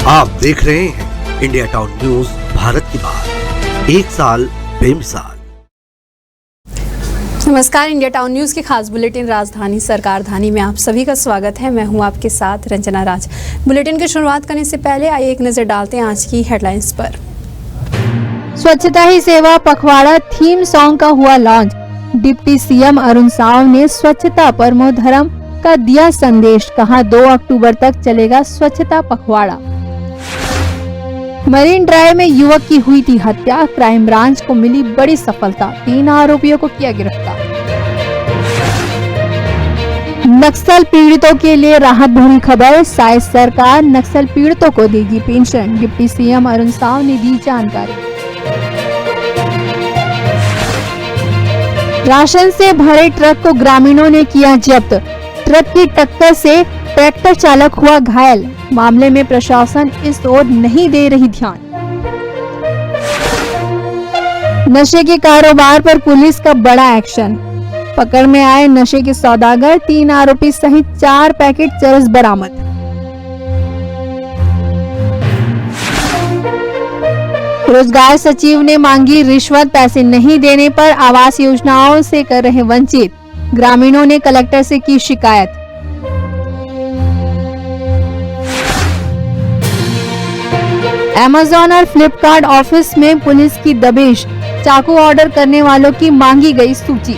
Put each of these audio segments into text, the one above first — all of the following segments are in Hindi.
आप देख रहे हैं इंडिया टाउन न्यूज, भारत की बात, एक साल बेमिसाल। नमस्कार, इंडिया टाउन न्यूज के खास बुलेटिन राजधानी सरकार धानी में आप सभी का स्वागत है। मैं हूं आपके साथ रंजना राज। बुलेटिन की शुरुआत करने से पहले आइए एक नजर डालते हैं आज की हेडलाइंस पर। स्वच्छता ही सेवा पखवाड़ा थीम सॉन्ग का हुआ launch. Deputy CM Arun Sao ने स्वच्छता परमो धर्म का दिया संदेश, कहा 2 अक्टूबर तक चलेगा स्वच्छता पखवाड़ा। मरीन ड्राइव में युवक की हुई थी हत्या, क्राइम ब्रांच को मिली बड़ी सफलता, 3 आरोपियों को किया गिरफ्तार। नक्सल पीड़ितों के लिए राहत भरी खबर, शायद सरकार नक्सल पीड़ितों को देगी pension, deputy CM Arun Sao ने दी जानकारी। राशन से भरे ट्रक को ग्रामीणों ने किया जब्त, ट्रक की टक्कर से ट्रैक्टर चालक हुआ घायल, मामले में प्रशासन इस ओर नहीं दे रही ध्यान। नशे के कारोबार पर पुलिस का बड़ा एक्शन, पकड़ में आए नशे के सौदागर, 3 आरोपी सहित 4 पैकेट चरस बरामद। रोजगार सचिव ने मांगी रिश्वत, पैसे नहीं देने पर आवास योजनाओं से कर रहे वंचित, ग्रामीणों ने कलेक्टर से की शिकायत। अमेज़न और फ्लिपकार्ट ऑफिस में पुलिस की दबिश, चाकू ऑर्डर करने वालों की मांगी गई सूची।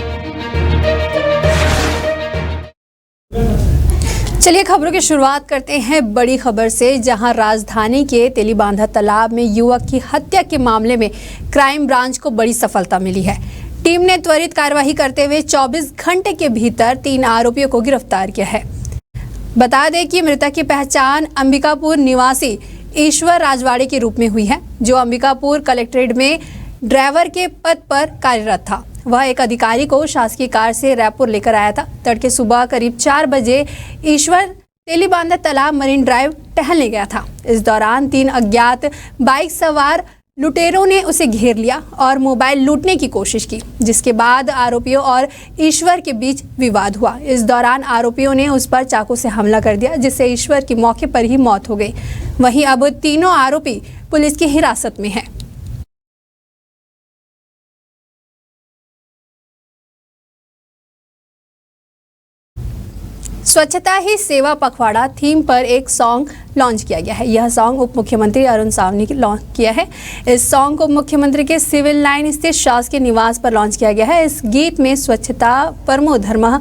चलिए खबरों की शुरुआत करते हैं बड़ी खबर से, जहां राजधानी के तेलीबांधा तालाब में युवक की हत्या के मामले में क्राइम ब्रांच को बड़ी सफलता मिली है। टीम ने त्वरित कार्यवाही करते हुए 24 घंटे के भीतर 3 आरोपियों को गिरफ्तार किया है। बता दें कि मृतक की पहचान अंबिकापुर निवासी ईश्वर राजवाड़े के रूप में हुई है, जो अंबिकापुर कलेक्ट्रेट में ड्राइवर के पद पर कार्यरत था। वह एक अधिकारी को शासकीय कार से रायपुर लेकर आया था। तड़के सुबह करीब 4 बजे ईश्वर तेलीबांधा तालाब मरीन ड्राइव टहलने गया था। इस दौरान 3 अज्ञात बाइक सवार लुटेरों ने उसे घेर लिया और मोबाइल लूटने की कोशिश की, जिसके बाद आरोपियों और ईश्वर के बीच विवाद हुआ। इस दौरान आरोपियों ने उस पर चाकू से हमला कर दिया, जिससे ईश्वर की मौके पर ही मौत हो गई। वहीं अब तीनों आरोपी पुलिस की हिरासत में हैं। स्वच्छता ही सेवा पखवाड़ा थीम पर एक सॉन्ग लॉन्च किया गया है। यह सॉन्ग उप मुख्यमंत्री अरुण साव ने लॉन्च किया है। इस सॉन्ग को मुख्यमंत्री के सिविल लाइन स्थित शासकीय निवास पर लॉन्च किया गया है। इस गीत में स्वच्छता परमो धर्मः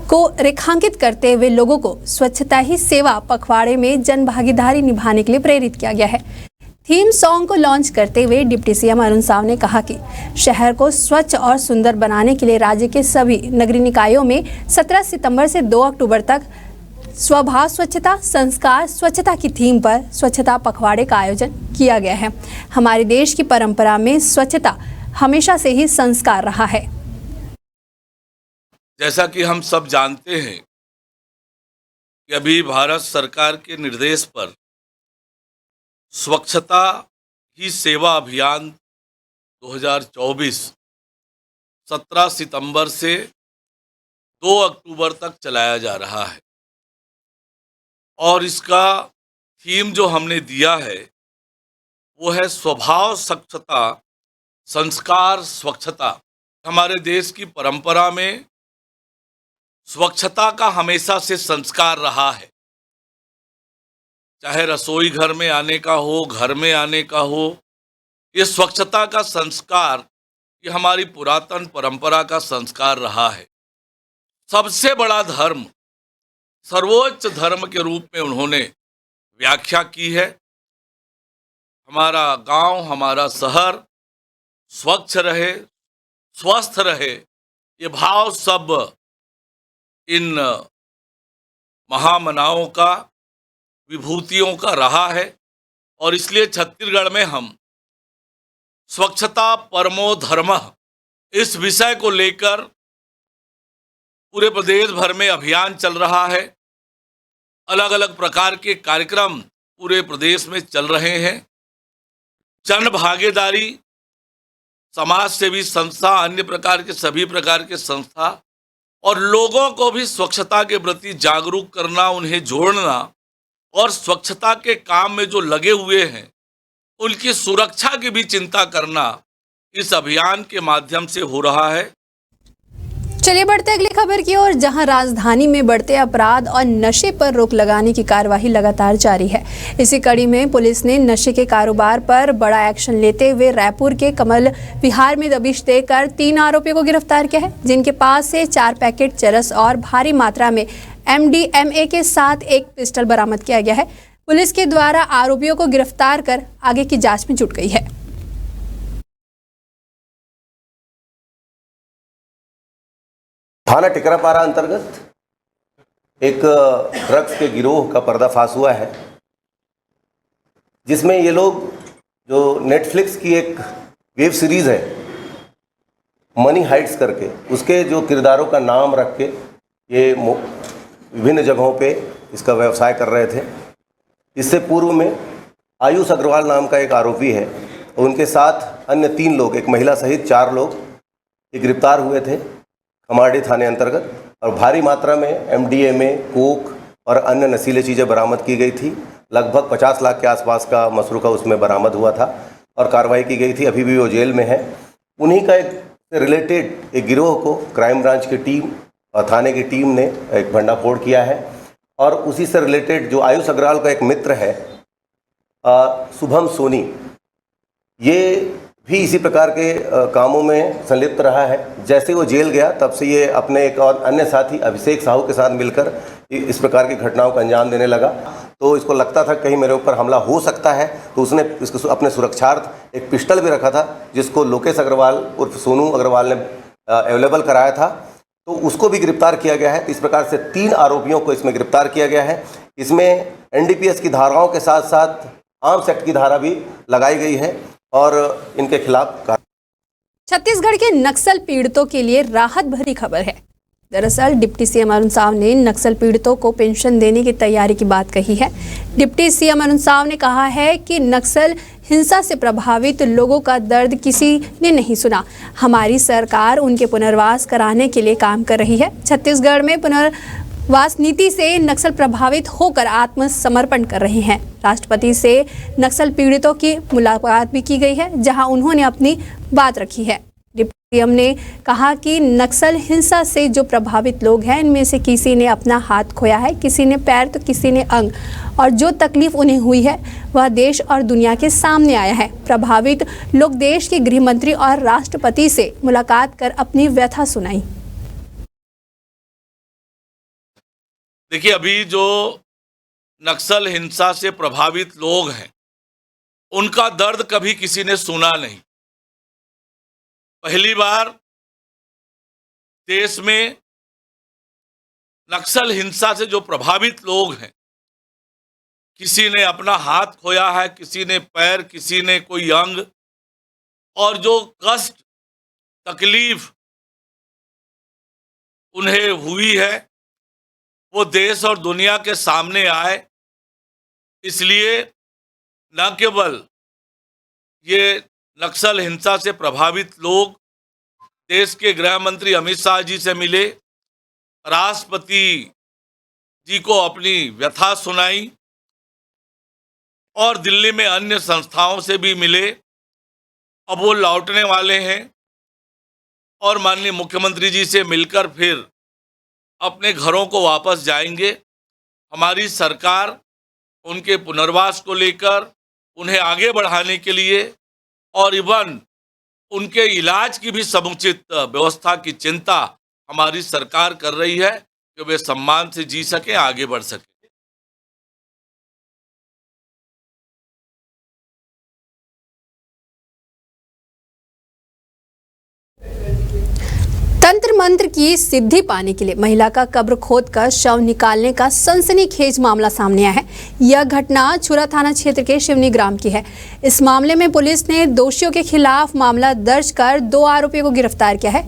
को रेखांकित करते हुए लोगों को स्वच्छता ही सेवा पखवाड़े में जन भागीदारी निभाने के लिए प्रेरित किया गया है। थीम सॉन्ग को लॉन्च करते हुए डिप्टी सीएम अरुण साव ने कहा कि शहर को स्वच्छ और सुंदर बनाने के लिए राज्य के सभी नगरीय निकायों में 17 सितंबर से 2 अक्टूबर तक स्वभाव स्वच्छता संस्कार स्वच्छता की थीम पर स्वच्छता पखवाड़े का आयोजन किया गया है। हमारे देश की परंपरा में स्वच्छता हमेशा से ही संस्कार रहा है। जैसा कि हम सब जानते हैं कि अभी भारत सरकार के निर्देश पर स्वच्छता ही सेवा अभियान 2024 17 सितंबर से 2 अक्टूबर तक चलाया जा रहा है और इसका थीम जो हमने दिया है वो है स्वभाव स्वच्छता संस्कार स्वच्छता। हमारे देश की परंपरा में स्वच्छता का हमेशा से संस्कार रहा है, चाहे रसोई घर में आने का हो, घर में आने का हो। ये स्वच्छता का संस्कार ये हमारी पुरातन परंपरा का संस्कार रहा है। सबसे बड़ा धर्म, सर्वोच्च धर्म के रूप में उन्होंने व्याख्या की है। हमारा गांव, हमारा शहर स्वच्छ रहे, स्वस्थ रहे, ये भाव सब इन महामनाओं का, विभूतियों का रहा है और इसलिए छत्तीसगढ़ में हम स्वच्छता परमो धर्मः इस विषय को लेकर पूरे प्रदेश भर में अभियान चल रहा है। अलग अलग प्रकार के कार्यक्रम पूरे प्रदेश में चल रहे हैं। जन भागीदारी, समाज सेवी संस्था, अन्य प्रकार के सभी प्रकार के संस्था और लोगों को भी स्वच्छता के प्रति जागरूक करना, उन्हें जोड़ना और स्वच्छता के काम में जो लगे हुए हैं उनकी सुरक्षा की भी चिंता करना इस अभियान के माध्यम से हो रहा है। चलिए बढ़ते अगली खबर की ओर, जहां राजधानी में बढ़ते अपराध और नशे पर रोक लगाने की कार्यवाही लगातार जारी है। इसी कड़ी में पुलिस ने नशे के कारोबार पर बड़ा एक्शन लेते हुए रायपुर के कमल विहार में दबिश देकर 3 आरोपियों को गिरफ्तार किया है, जिनके पास से 4 पैकेट चरस और भारी मात्रा में MDMA के साथ एक पिस्टल बरामद किया गया है। पुलिस के द्वारा आरोपियों को गिरफ्तार कर आगे की जांच में जुट गई है। थाना टिकरापारा अंतर्गत एक ड्रग्स के गिरोह का पर्दाफाश हुआ है, जिसमें ये लोग जो नेटफ्लिक्स की एक वेब सीरीज़ है मनी हाइट्स करके, उसके जो किरदारों का नाम रख के ये विभिन्न जगहों पे इसका व्यवसाय कर रहे थे। इससे पूर्व में आयुष अग्रवाल नाम का एक आरोपी है, उनके साथ अन्य 3 लोग, एक महिला सहित 4 लोग ये गिरफ्तार हुए थे खमाड़ी थाने अंतर्गत, और भारी मात्रा में MDMA, कोक और अन्य नशीले चीज़ें बरामद की गई थी। लगभग 50 लाख के आसपास का मसरूका उसमें बरामद हुआ था और कार्रवाई की गई थी। अभी भी वो जेल में है। उन्हीं का एक रिलेटेड एक गिरोह को क्राइम ब्रांच की टीम और थाने की टीम ने एक भंडाफोड़ किया है, और उसी से रिलेटेड जो आयुष अग्रवाल का एक मित्र है शुभम सोनी, ये भी इसी प्रकार के कामों में संलिप्त रहा है। जैसे वो जेल गया तब से ये अपने एक और अन्य साथी अभिषेक साहू के साथ मिलकर इस प्रकार की घटनाओं को अंजाम देने लगा। तो इसको लगता था कहीं मेरे ऊपर हमला हो सकता है, तो उसने इसको अपने सुरक्षार्थ एक पिस्टल भी रखा था, जिसको लोकेश अग्रवाल उर्फ सोनू अग्रवाल ने अवेलेबल कराया था, तो उसको भी गिरफ्तार किया गया है। इस प्रकार से 3 आरोपियों को इसमें गिरफ्तार किया गया है। इसमें NDPS की धाराओं के साथ साथ आर्म्स एक्ट की धारा भी लगाई गई है और इनके खिलाफ। छत्तीसगढ़ के नक्सल पीड़ितों के लिए राहत भरी खबर है। दरअसल डिप्टी CM अरुण साव ने नक्सल पीड़ितों को पेंशन देने की तैयारी की बात कही है। डिप्टी CM अरुण साव ने कहा है कि नक्सल हिंसा से प्रभावित लोगों का दर्द किसी ने नहीं सुना। हमारी सरकार उनके पुनर्वास कराने के लिए काम कर रही है। छत्तीसगढ़ में पुनर्वास नीति से नक्सल प्रभावित होकर आत्मसमर्पण कर रहे हैं। राष्ट्रपति से नक्सल पीड़ितों की मुलाकात भी की गई है, जहां उन्होंने अपनी बात रखी है। डिप्टी CM ने कहा कि नक्सल हिंसा से जो प्रभावित लोग हैं, इनमें से किसी ने अपना हाथ खोया है, किसी ने पैर तो किसी ने अंग, और जो तकलीफ उन्हें हुई है वह देश और दुनिया के सामने आया है। प्रभावित लोग देश के गृह मंत्री और राष्ट्रपति से मुलाकात कर अपनी व्यथा सुनाई। देखिए, अभी जो नक्सल हिंसा से प्रभावित लोग हैं, उनका दर्द कभी किसी ने सुना नहीं। पहली बार देश में नक्सल हिंसा से जो प्रभावित लोग हैं, किसी ने अपना हाथ खोया है, किसी ने पैर, किसी ने कोई अंग, और जो कष्ट तकलीफ उन्हें हुई है वो देश और दुनिया के सामने आए। इसलिए न केवल ये नक्सल हिंसा से प्रभावित लोग देश के गृह मंत्री अमित शाह जी से मिले, राष्ट्रपति जी को अपनी व्यथा सुनाई, और दिल्ली में अन्य संस्थाओं से भी मिले। अब वो लौटने वाले हैं और माननीय मुख्यमंत्री जी से मिलकर फिर अपने घरों को वापस जाएंगे। हमारी सरकार उनके पुनर्वास को लेकर, उन्हें आगे बढ़ाने के लिए और इवन उनके इलाज की भी समुचित व्यवस्था की चिंता हमारी सरकार कर रही है कि वे सम्मान से जी सकें, आगे बढ़ सकें। तंत्र मंत्र की सिद्धि पाने के लिए महिला का कब्र खोदकर शव निकालने का सनसनीखेज मामला सामने आया है। यह घटना छुरा थाना क्षेत्र के शिवनी ग्राम की है। इस मामले में पुलिस ने दोषियों के खिलाफ मामला दर्ज कर 2 आरोपियों को गिरफ्तार किया है।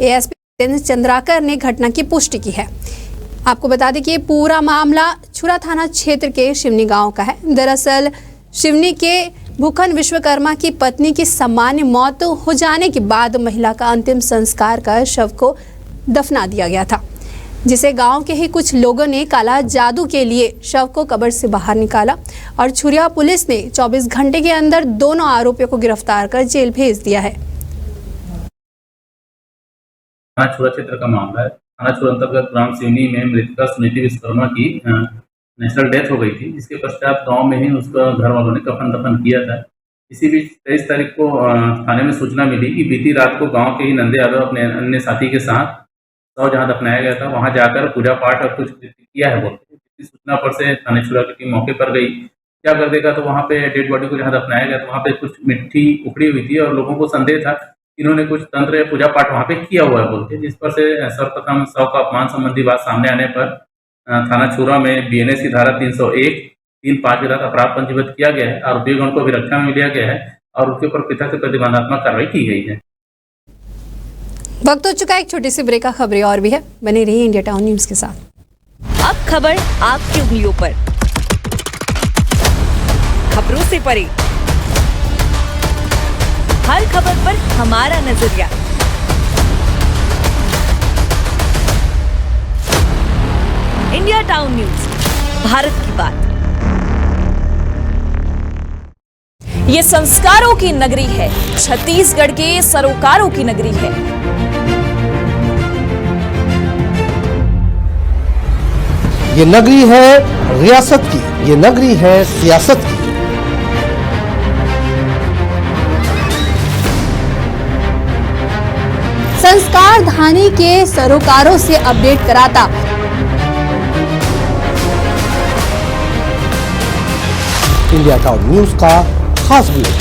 ASP चंद्राकर ने घटना की पुष्टि की है। आपको बता दें कि ये पूरा मामला छुरा थाना क्षेत्र के शिवनी गाँव का है। दरअसल शिवनी के भूखन विश्वकर्मा की पत्नी की सामान्य मौत हो जाने के बाद महिला का अंतिम संस्कार कर शव को दफना दिया गया था। जिसे गांव के ही कुछ लोगों ने काला जादू के लिए शव को कब्र से बाहर निकाला और छुरिया पुलिस ने 24 घंटे के अंदर दोनों आरोपियों को गिरफ्तार कर जेल भेज दिया है। थाना छुरा क्षेत्र का मामला है। थाना छुरा अंतर्गत ग्राम सिवनी में मृतका सुनीति विश्वकर्मा की नेचुरल डेथ हो गई थी, जिसके पश्चात गांव में ही उसका घर वालों ने कफन दफन किया था। इसी बीच 23 तारीख को थाने में सूचना मिली कि बीती रात को गांव के ही नंदे यादव अपने अन्य साथी के साथ शव जहां दफनाया गया था वहां जाकर पूजा पाठ और कुछ किया है बोलते। इसी सूचना पर से थाने छुरा की टीम मौके पर गई। क्या कर देखा तो वहाँ पे डेड बॉडी को जहाँ दफनाया गया तो वहाँ पे कुछ मिट्टी उखड़ी हुई थी और लोगों को संदेह था इन्होंने कुछ तंत्र या पूजा पाठ वहाँ पे किया हुआ है बोलते, जिस पर से सर्वप्रथम शव का अपमान संबंधी बात सामने आने पर थाना छुरा में BNS की धारा 301 3-5 के तहत अपराध पंजीबद्ध किया गया है। आरोपीगण को अभिरक्षा में लिया गया है और उसके ऊपर पृथक से प्रतिबंधात्मक कार्रवाई की गई है। वक्त हो चुका है एक छोटी सी ब्रेक का, खबरें और भी है, बने रहिए इंडिया टाउन न्यूज के साथ। अब खबर आपकी उंगलियों पर, खबरों से परे, हर खबर पर हमारा नजरिया। इंडिया टाउन न्यूज, भारत की बात। ये संस्कारों की नगरी है, छत्तीसगढ़ के सरोकारों की नगरी है। ये नगरी है रियासत की, ये नगरी है सियासत की। संस्कार धानी के सरोकारों से अपडेट कराता इंडिया टाउन न्यूज का खास ब्यूरो।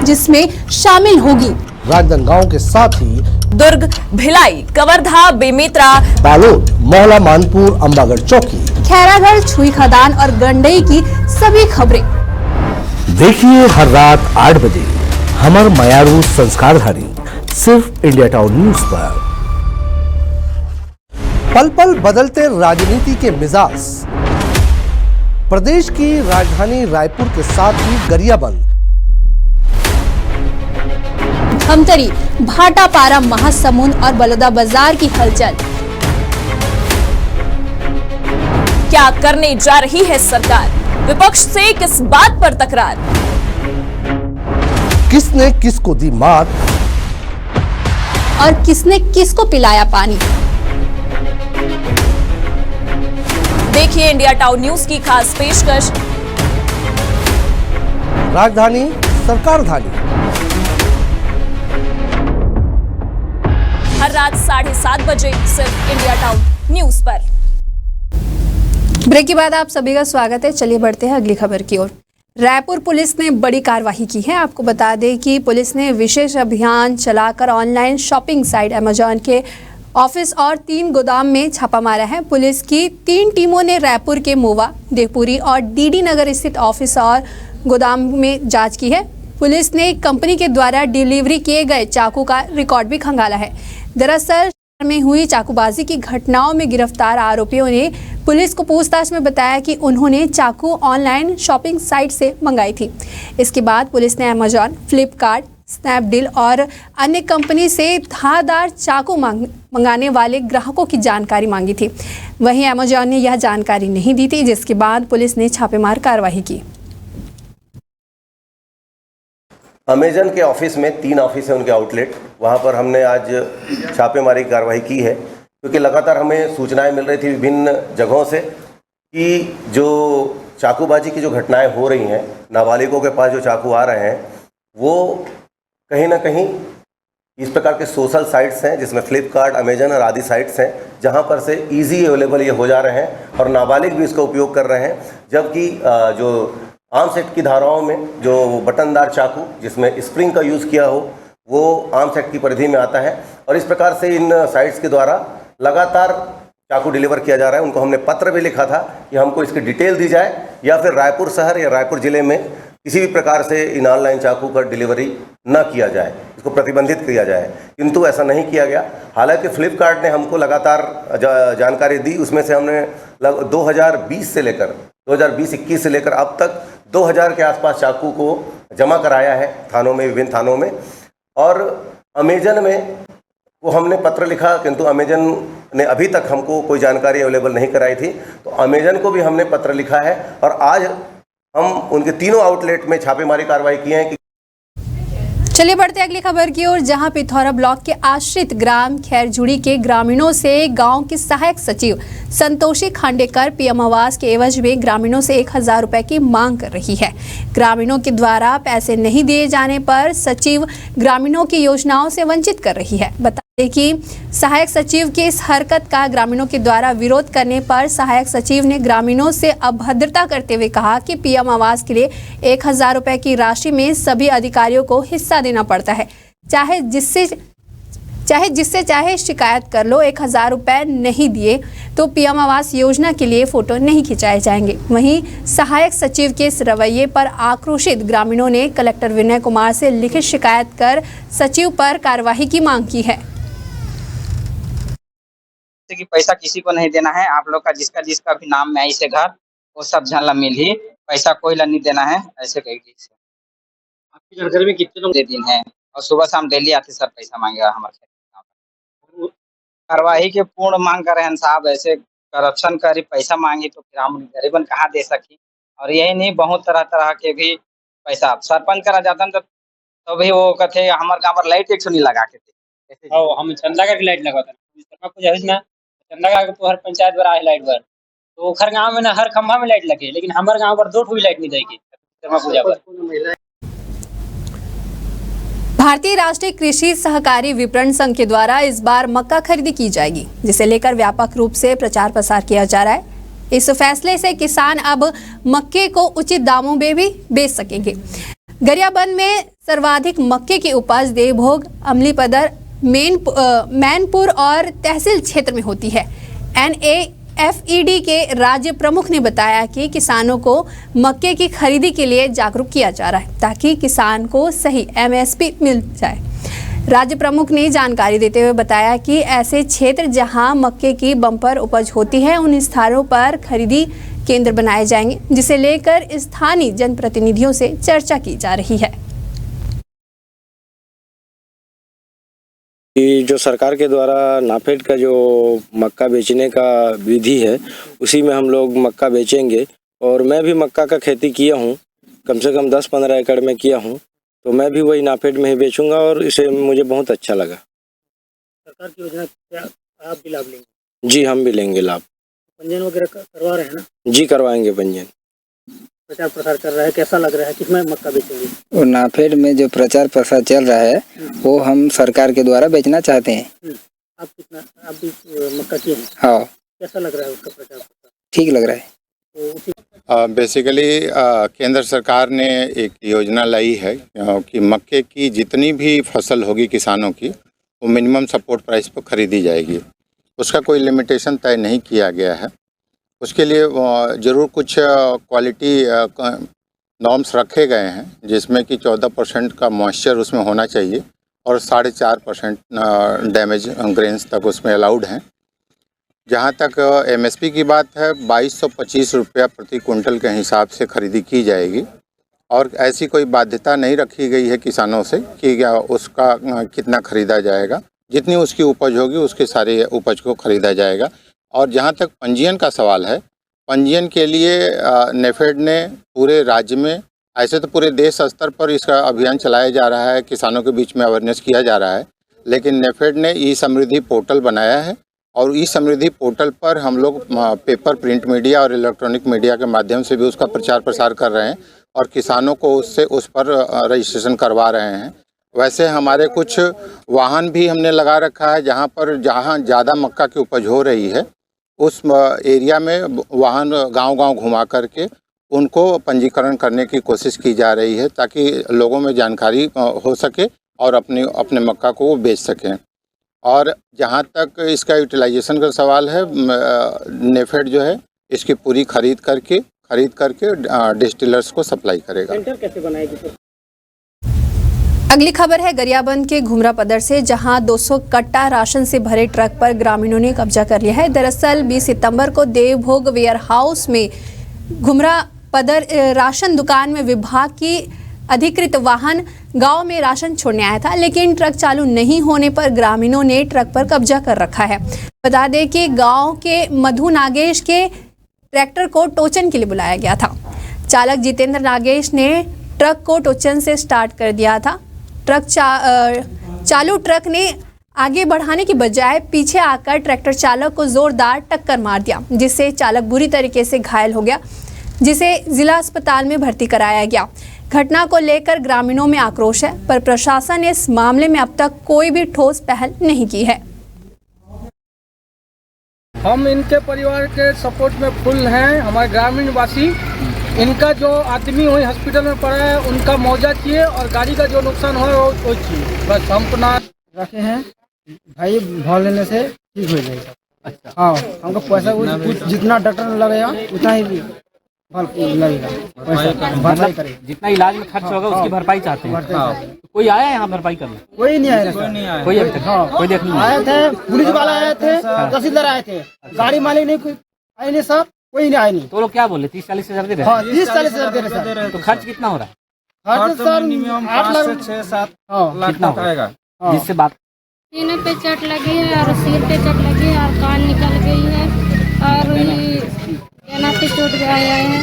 जिसमें शामिल होगी राजनांदगांव के साथ ही दुर्ग, भिलाई, कवर्धा, बेमेतरा, बालोद, मोहला, मानपुर, अंबागढ़ चौकी, खैरागढ़, छुई खदान और गंडई की सभी खबरें। देखिए हर रात 8 बजे हमर मयारू संस्कारधारी सिर्फ इंडिया टाउन न्यूज पर। पल पल बदलते राजनीति के मिजाज, प्रदेश की राजधानी रायपुर के साथ ही गरियाबंद, धमतरी, भाटापारा, महासमुंद और बलौदा बाजार की हलचल। क्या करने जा रही है सरकार? विपक्ष से किस बात पर तकरार? किसने किसको दी मात और किसने किसको पिलाया पानी? देखिए इंडिया टाउन न्यूज की खास पेशकश, राजधानी सरकारधानी, हर रात 7:30 बजे सिर्फ इंडिया टाउन न्यूज पर। ब्रेक के बाद आप सभी का स्वागत है। चलिए बढ़ते हैं अगली खबर की ओर। रायपुर पुलिस ने बड़ी कार्रवाई की है। आपको बता दें कि पुलिस ने विशेष अभियान चलाकर ऑनलाइन शॉपिंग साइट अमेजॉन के ऑफिस और 3 गोदाम में छापा मारा है। पुलिस की 3 टीमों ने रायपुर के मोवा, देवपुरी और डीडी नगर स्थित ऑफिस और गोदाम में जांच की है। पुलिस ने कंपनी के द्वारा डिलीवरी किए गए चाकू का रिकॉर्ड भी खंगाला है। दरअसल शहर में हुई चाकूबाजी की घटनाओं में गिरफ्तार आरोपियों ने पुलिस को पूछताछ में बताया कि उन्होंने चाकू ऑनलाइन शॉपिंग साइट से मंगाई थी। इसके बाद पुलिस ने अमेजॉन, फ्लिपकार्ट, स्नैपडील और अन्य कंपनी से धारदार चाकू मंगाने वाले ग्राहकों की जानकारी मांगी थी। वहीं अमेजॉन ने यह जानकारी नहीं दी थी, जिसके बाद पुलिस ने छापेमार कार्रवाई की। अमेजन के ऑफिस में 3 ऑफिस है उनके आउटलेट, वहाँ पर हमने आज छापेमारी कार्रवाई की है, क्योंकि लगातार हमें सूचनाएं मिल रही थी विभिन्न जगहों से कि जो चाकूबाजी की जो घटनाएं हो रही हैं, नाबालिगों के पास जो चाकू आ रहे हैं, वो कहीं ना कहीं इस प्रकार के सोशल साइट्स हैं जिसमें फ्लिपकार्ट, अमेजन और आदि साइट्स हैं, जहां पर से इजी अवेलेबल ये हो जा रहे हैं और नाबालिग भी इसका उपयोग कर रहे हैं। जबकि जो आर्म्स एक्ट की धाराओं में जो बटनदार चाकू जिसमें स्प्रिंग का यूज़ किया हो वो आर्म्स एक्ट की परिधि में आता है और इस प्रकार से इन साइट्स के द्वारा लगातार चाकू डिलीवर किया जा रहा है। उनको हमने पत्र भी लिखा था कि हमको इसकी डिटेल दी जाए या फिर रायपुर शहर या रायपुर ज़िले में किसी भी प्रकार से इन ऑनलाइन चाकू का डिलीवरी न किया जाए, इसको प्रतिबंधित किया जाए, किंतु ऐसा नहीं किया गया। हालांकि फ्लिपकार्ट ने हमको लगातार जानकारी दी, उसमें से हमने 2020 से लेकर 2020-21 से लेकर अब तक 2000 के आसपास चाकू को जमा कराया है थानों में, विभिन्न थानों में। और अमेजन में वो हमने पत्र लिखा, किंतु अमेजन ने अभी तक हमको कोई जानकारी अवेलेबल नहीं कराई थी। तो अमेजन को भी हमने पत्र लिखा है और आज हम उनके तीनों आउटलेट में छापेमारी कार्रवाई की है। चलिए बढ़ते अगली खबर की ओर, जहां पिथौरा ब्लॉक के आश्रित ग्राम खैरजुड़ी के ग्रामीणों से गांव के सहायक सचिव संतोषी खांडेकर पीएम आवास के एवज में ग्रामीणों से 1000 रुपए की मांग कर रही है। ग्रामीणों के द्वारा पैसे नहीं दिए जाने पर सचिव ग्रामीणों की योजनाओं से वंचित कर रही है। बता दें कि सहायक सचिव की इस हरकत का ग्रामीणों के द्वारा विरोध करने पर सहायक सचिव ने ग्रामीणों से अभद्रता करते हुए कहा कि पीएम आवास के लिए 1000 रुपए की राशि में सभी अधिकारियों को हिस्सा देना पड़ता है, चाहे जिससे चाहे शिकायत कर लो। 1000 रुपए नहीं दिए तो पीएम आवास योजना के लिए फोटो नहीं खिंचाए जाएंगे। वहीं सहायक सचिव के इस रवैये पर आक्रोशित ग्रामीणों ने कलेक्टर विनय कुमार से लिखित शिकायत कर सचिव पर कार्रवाई की मांग की है कि पैसा किसी को नहीं देना है। आप लोग का जिसका भी नाम में आई से घर वो सब झनला मिल ही पैसा कोई ला नहीं देना है, ऐसे कहेगी। आपकी जानकारी में कितने लोग दिन है और सुबह शाम डेली आते सर पैसा मांगेगा हमारे। कार्रवाई के पूर्ण मांग कर रहे हैं साहब, ऐसे करप्शन करी पैसा मांगी तो फिर हम गरीबन कहाँ दे सकी। और यही नहीं, बहुत तरह के भी पैसा सरपंच करा जाता तो भी वो कहते हमारे गाँव पर लाइट 100 नहीं लगा के थे। हम चंदा का लाइट लगाता कुछ चंदा का तो हर पंचायत पर आए लाइट पर, तो हर गांव में ना हर खंभा में लाइट लगे, लेकिन हमारे गांव पर 2 ठो लाइट नहीं जाएगी पूजा पर। भारतीय राष्ट्रीय कृषि सहकारी विपणन संघ के द्वारा इस बार मक्का खरीदी की जाएगी, जिसे लेकर व्यापक रूप से प्रचार प्रसार किया जा रहा है। इस फैसले से किसान अब मक्के को उचित दामों में भी बेच सकेंगे। गरियाबंद में सर्वाधिक मक्के की उपज देवभोग, अमलीपदर, मैनपुर और तहसील क्षेत्र में होती है। NAFED के राज्य प्रमुख ने बताया कि किसानों को मक्के की खरीदी के लिए जागरूक किया जा रहा है ताकि किसान को सही MSP मिल जाए। राज्य प्रमुख ने जानकारी देते हुए बताया कि ऐसे क्षेत्र जहां मक्के की बम्पर उपज होती है उन स्थानों पर खरीदी केंद्र बनाए जाएंगे, जिसे लेकर स्थानीय जनप्रतिनिधियों से चर्चा की जा रही है। जो सरकार के द्वारा नाफेड का जो मक्का बेचने का विधि है उसी में हम लोग मक्का बेचेंगे। और मैं भी मक्का का खेती किया हूँ, कम से कम 10-15 एकड़ में किया हूँ, तो मैं भी वही नाफेड में ही बेचूंगा और इसे मुझे बहुत अच्छा लगा। सरकार की योजना क्या आप भी लाभ लेंगे? जी हम भी लेंगे लाभ। पंजीयन वगैरह करवा रहे हैं ना? जी करवाएंगे पंजीयन। प्रचार प्रसार कर रहा है, कैसा लग रहा है, किसमें मक्का बेचेंगे? और नाफेड में जो प्रचार प्रसार चल रहा है वो हम सरकार के द्वारा बेचना चाहते हैं। आप भी मक्का किए हैं? हाँ। कैसा लग रहा है उसका प्रचार प्रसार? ठीक लग रहा है। बेसिकली केंद्र सरकार ने एक योजना लाई है कि मक्के की जितनी भी फसल होगी किसानों की वो मिनिमम सपोर्ट प्राइस पर खरीदी जाएगी। उसका कोई लिमिटेशन तय नहीं किया गया है। उसके लिए ज़रूर कुछ क्वालिटी नॉर्म्स रखे गए हैं, जिसमें कि 14% का मॉइस्चर उसमें होना चाहिए और 4.5% डैमेज ग्रेन्स तक उसमें अलाउड हैं। जहाँ तक MSP की बात है 2225 रुपया प्रति कुंटल के हिसाब से खरीदी की जाएगी और ऐसी कोई बाध्यता नहीं रखी गई है किसानों से कि उसका कितना खरीदा जाएगा। जितनी उसकी उपज होगी उसके सारे उपज को खरीदा जाएगा। और जहाँ तक पंजीयन का सवाल है, पंजीयन के लिए नेफेड ने पूरे राज्य में, ऐसे तो पूरे देश स्तर पर इसका अभियान चलाया जा रहा है, किसानों के बीच में अवेयरनेस किया जा रहा है, लेकिन नेफेड ने ई-समृद्धि पोर्टल बनाया है और ई-समृद्धि पोर्टल पर हम लोग पेपर, प्रिंट मीडिया और इलेक्ट्रॉनिक मीडिया के माध्यम से भी उसका प्रचार प्रसार कर रहे हैं और किसानों को उस पर रजिस्ट्रेशन करवा रहे हैं। वैसे हमारे कुछ वाहन भी हमने लगा रखा है, जहाँ ज़्यादा मक्का की उपज हो रही है उस एरिया में वाहन गांव-गांव घुमा करके उनको पंजीकरण करने की कोशिश की जा रही है ताकि लोगों में जानकारी हो सके और अपने मक्का को वो बेच सकें। और जहाँ तक इसका यूटिलाइजेशन का सवाल है, नेफेड जो है इसकी पूरी खरीद करके डिस्टिलर्स को सप्लाई करेगा। सेंटर कैसे बनाएगी? अगली खबर है गरियाबंद के घुमरा पदर से, जहां 200 कट्टा राशन से भरे ट्रक पर ग्रामीणों ने कब्जा कर लिया है। दरअसल 20 सितंबर को देवभोग वेयर हाउस में घुमरा पदर राशन दुकान में विभाग की अधिकृत वाहन गांव में राशन छोड़ने आया था, लेकिन ट्रक चालू नहीं होने पर ग्रामीणों ने ट्रक पर कब्जा कर रखा है। बता दें कि गांव के मधु नागेश के ट्रैक्टर को टोचन के लिए बुलाया गया था। चालक जितेंद्र नागेश ने ट्रक को टोचन से स्टार्ट कर दिया था। चालू ट्रक ने आगे बढ़ाने की बजाय पीछे आकर ट्रैक्टर चालक को जोरदार टक्कर मार दिया, जिससे चालक बुरी तरीके से घायल हो गया, जिसे जिला अस्पताल में भर्ती कराया गया। घटना को लेकर ग्रामीणों में आक्रोश है, पर प्रशासन ने इस मामले में अब तक कोई भी ठोस पहल नहीं की है। हम इनके परिवार के सपोर्ट में फुल हैं। हमारे ग्रामीण वासी, इनका जो आदमी वही हॉस्पिटल में पड़ा है उनका मुआवजा चाहिए और गाड़ी का जो नुकसान हुआ वो चाहिए। बस हम अपना रखे हैं भाई, भाव लेने से ठीक हो जाएगा। अच्छा हाँ, हमको पैसा कुछ जितना डॉक्टर लगेगा उतना ही लगेगा, भरपाई करेगा। जितना इलाज में खर्च होगा उसकी भरपाई चाहते हैं। कोई आया यहाँ भरपाई करने? कोई नहीं आया, कोई अभी तक कोई देखने नहीं आए थे। पुलिस वाला आए थे, तहसीलदार आए थे, गाड़ी मालिक नहीं कोई आए नहीं, सब कोई नहीं आए नहीं। तो लोग क्या बोले 30-40 हज़ार दे रहे? हाँ 30-40 हज़ार दे रहे सर। तो खर्च कितना हो रहा है? खर्च सर 8 लाख 6-7 लाख तक आएगा। जिससे बात सीने पे चोट लगी है और सिर पे चोट लगी है और कान निकल गई है और पे चोट गया है।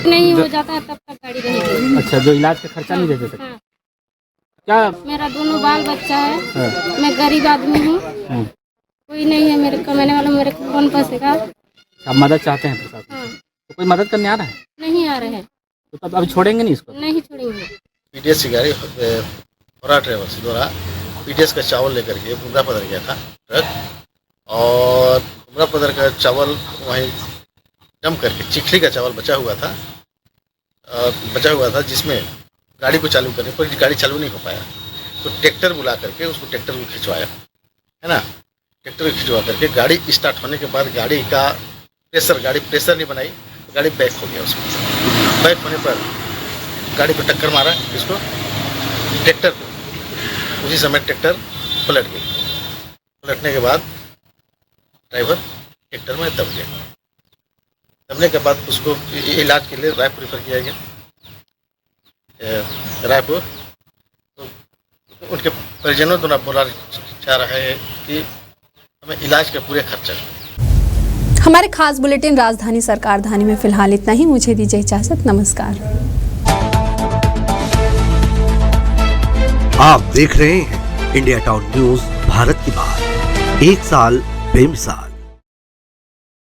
नहीं हो जाता है तब तक गाड़ी रहेगी। अच्छा, जो इलाज का खर्चा नहीं दे सकते? हाँ। क्या? मेरा दोनों बाल बच्चा है। मैं गरीब आदमी हूँ, कोई नहीं है मेरे कमाने वाला, मेरे को कौन फंसेगा। आप मदद चाहते हैं प्रशासन? हाँ। तो कोई मदद करने आ रहा है? नहीं आ रहे हैं। तो तब अभी छोड़ेंगे नहीं इसको? नहीं छोड़ेंगे। पीडीएस की गाड़ी और ट्रेवल्स द्वारा पीडीएस का चावल लेकर के बुमरा पदर गया था ट्रक, और बुमरा पदर का चावल वहीं डंप करके चिखली का चावल बचा हुआ था, जिसमें गाड़ी को चालू करने पर गाड़ी चालू नहीं हो पाया, तो ट्रैक्टर बुला करके उसको ट्रैक्टर को खिंचवाया है ना। ट्रैक्टर को खिंचवा करके गाड़ी स्टार्ट होने के बाद गाड़ी प्रेशर नहीं बनाई, गाड़ी बैक हो गया। उसमें बैक होने पर गाड़ी को टक्कर मारा, इसको ट्रैक्टर को। उसी समय ट्रैक्टर पलट गई। पलटने के बाद ड्राइवर ट्रैक्टर में दब गया। दबने के बाद उसको इलाज के लिए रायपुर रेफर किया गया। रायपुर तो उनके परिजनों द्वारा बोला जा रहा है कि हमें इलाज का पूरे खर्चा। हमारे खास बुलेटिन राजधानी सरकार धानी में फिलहाल इतना ही। मुझे दीजिए इजाजत। नमस्कार। आप देख रहे हैं इंडिया टाउन न्यूज, भारत की बात, 1 साल बेमिसाल।